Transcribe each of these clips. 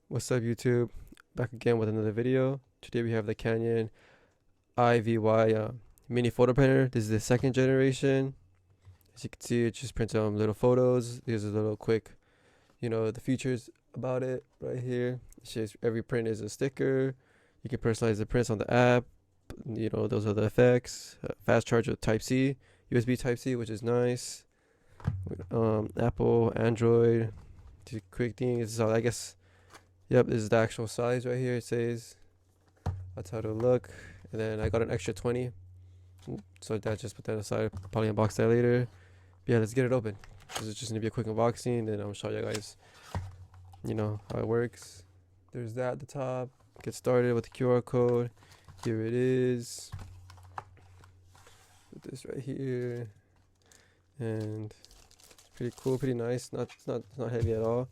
What's up, YouTube? Back again with another video. Today we have the Canon IVY mini photo printer. This is the second generation. As you can see, it just prints little photos. There's a little quick, the features about it right here. It says every print is a sticker. You can personalize the prints on the app. Those are the effects. Fast charge with Type C, USB Type C, which is nice. Apple, Android, two quick things. So I guess. Yep, this is the actual size right here. It says that's how it'll look. And then I got an extra 20. So that just put that aside. Probably unbox that later. But yeah, let's get it open. This is just gonna be a quick unboxing. Then I'll show you guys, how it works. There's that at the top. Get started with the QR code. Here it is. Put this right here. And it's pretty cool, pretty nice. It's not heavy at all.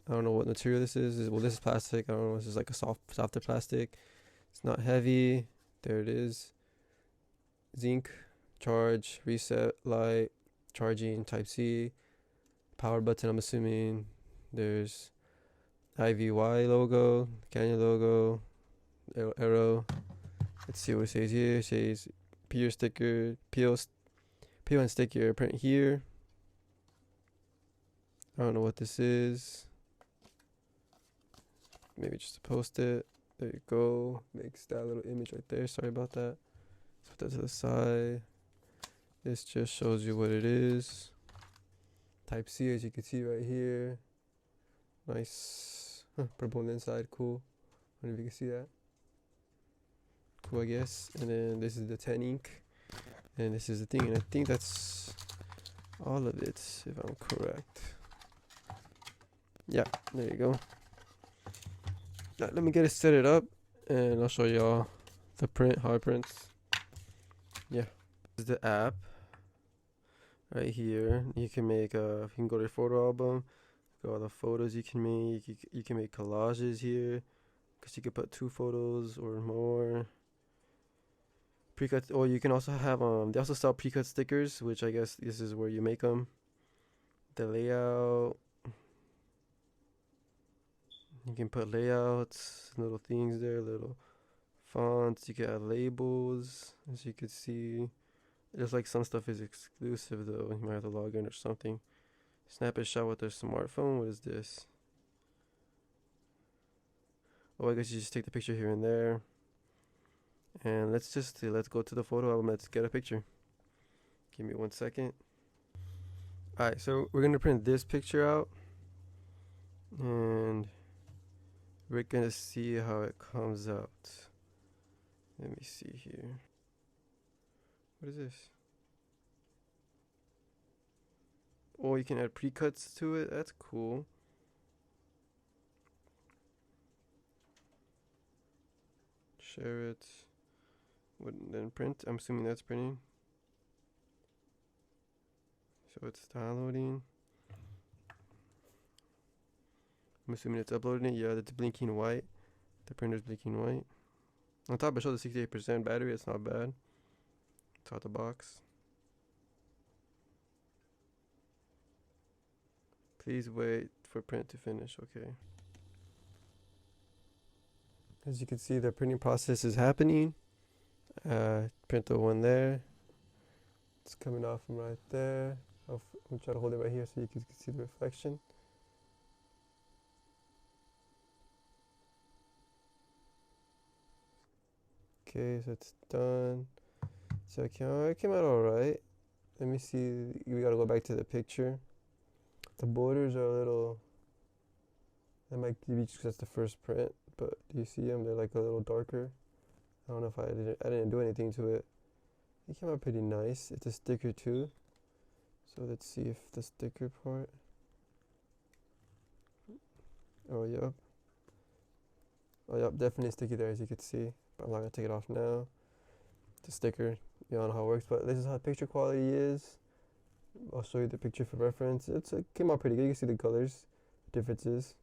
I don't know what material this is. Well, this is plastic. I don't know. This is like a softer plastic. It's not heavy. There it is. ZINK, charge, reset, light, charging, Type C, power button. I'm assuming there's IVY logo, Canon logo, arrow. Let's see what it says here. It says peel sticker, peel and stick your print here. I don't know what this is. Maybe just to post it. There you go. Makes that little image right there. Sorry about that. Let's put that to the side. This just shows you what it is. Type C, as you can see right here. Nice. Purple on the inside. Cool. I don't know if you can see that. Cool, I guess. And then this is the 10 ink. And this is the thing. And I think that's all of it, if I'm correct. Yeah, there you go. Now, let me set it up, and I'll show y'all the print, how it prints. Yeah, this is the app right here. You can make you can go to your photo album, go all the photos you can make. You can make collages here, because you can put 2 photos or more. Pre-cut, or you can also have they also sell pre-cut stickers, which I guess this is where you make them. The layout. You can put layouts, little things there, little fonts. You can add labels, as you can see. Just like some stuff is exclusive though. You might have to log in or something. Snap a shot with a smartphone. What is this? Oh, I guess you just take the picture here and there. And let's go to the photo album. Let's get a picture. Give me 1 second. Alright, so we're gonna print this picture out, and we're gonna see how it comes out. Let me see here. What is this? Oh, you can add pre-cuts to it. That's cool. Share it. Then print. I'm assuming that's printing. So it's downloading. I'm assuming it's uploading it. Yeah, it's blinking white. The printer's blinking white. On top, it shows a 68% battery. It's not bad. It's out the box. Please wait for print to finish. Okay. As you can see, the printing process is happening. Print the one there. It's coming off from right there. I'll try to hold it right here so you can see the reflection. Okay, so it's done. So it came out alright. Let me see. We gotta go back to the picture. The borders are a little. That might be just because that's the first print, but do you see them? They're like a little darker. I don't know if I didn't do anything to it. It came out pretty nice. It's a sticker too. So let's see if the sticker part. Oh yep. Oh yep, definitely sticky there, as you can see. But I'm not gonna take it off now. The sticker, you don't know how it works, but this is how the picture quality is. I'll show you the picture for reference. It came out pretty good. You can see the colors, differences.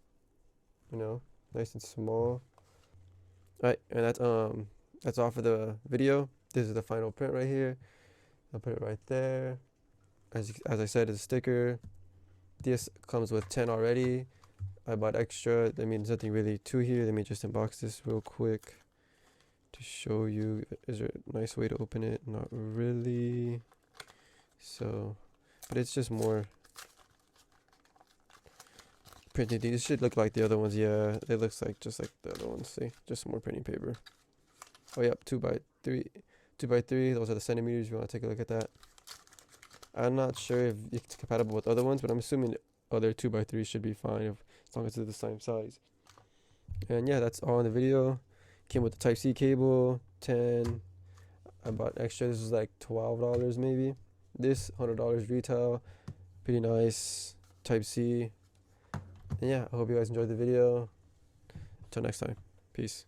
Nice and small. Alright, and that's all for the video. This is the final print right here. I'll put it right there. As I said, it's a sticker. This comes with 10 already. I bought extra. I mean, there's nothing really to here. Let me just unbox this real quick to show you. Is there a nice way to open it? Not really. So, but it's just more printing. This should look like the other ones. Yeah, it looks like just like the other ones. See, just more printing paper. Oh, yep, 2x3. 2x3. Those are the centimeters. You want to take a look at that. I'm not sure if it's compatible with other ones, but I'm assuming other 2x3 should be fine as long as it's the same size. And yeah, that's all in the video. Came with the Type-C cable, 10. I bought extra. This was like $12 maybe. This $100 retail. Pretty nice. Type-C. And yeah, I hope you guys enjoyed the video. Until next time. Peace.